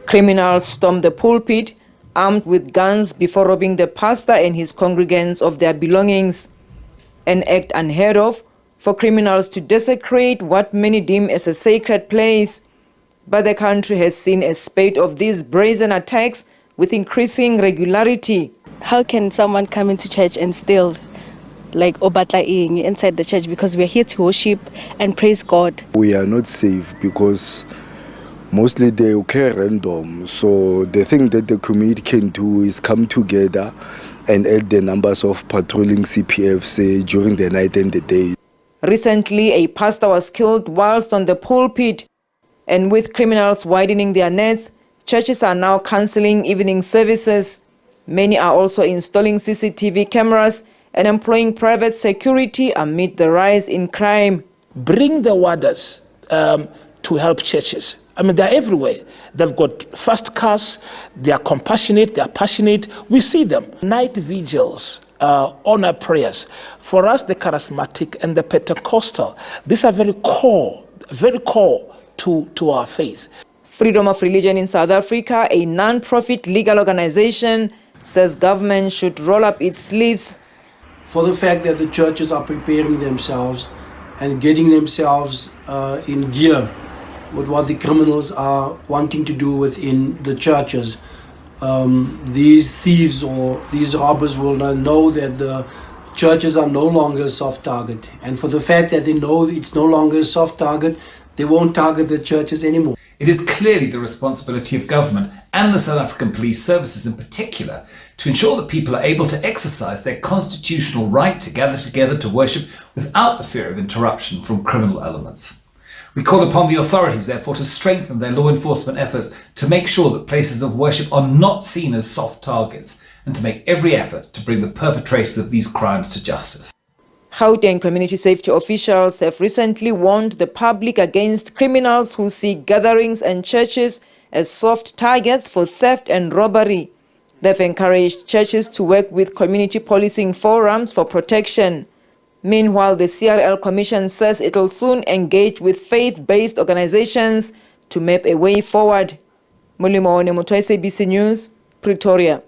Criminals stormed the pulpit, armed with guns, before robbing the pastor and his congregants of their belongings. An act unheard of for criminals to desecrate what many deem as a sacred place. But the country has seen a spate of these brazen attacks with increasing regularity. How can someone come into church and steal, like obatlaing inside the church, because we're here to worship and praise God? We are not safe because mostly they occur random. So the thing that the community can do is come together and add the numbers of patrolling CPFs during the night and the day. Recently, a pastor was killed whilst on the pulpit. And with criminals widening their nets, churches are now cancelling evening services. Many are also installing CCTV cameras and employing private security amid the rise in crime. Bring the warders to help churches. I mean, they're everywhere. They've got fast cars, they are compassionate, they are passionate. We see them. Night vigils, honor prayers. For us, the charismatic and the Pentecostal, these are very core to our faith. Freedom of Religion in South Africa, a non-profit legal organization, says government should roll up its sleeves. For the fact that the churches are preparing themselves and getting themselves in gear with what the criminals are wanting to do within the churches. These thieves or these robbers will know that the churches are no longer a soft target. And for the fact that they know it's no longer a soft target, they won't target the churches anymore. It is clearly the responsibility of government and the South African Police Services in particular to ensure that people are able to exercise their constitutional right to gather together to worship without the fear of interruption from criminal elements. We call upon the authorities, therefore, to strengthen their law enforcement efforts to make sure that places of worship are not seen as soft targets and to make every effort to bring the perpetrators of these crimes to justice. Gauteng community safety officials have recently warned the public against criminals who see gatherings and churches as soft targets for theft and robbery. They've encouraged churches to work with community policing forums for protection. Meanwhile, the CRL Commission says it will soon engage with faith-based organizations to map a way forward. Mulimo Onemutu, SABC News, Pretoria.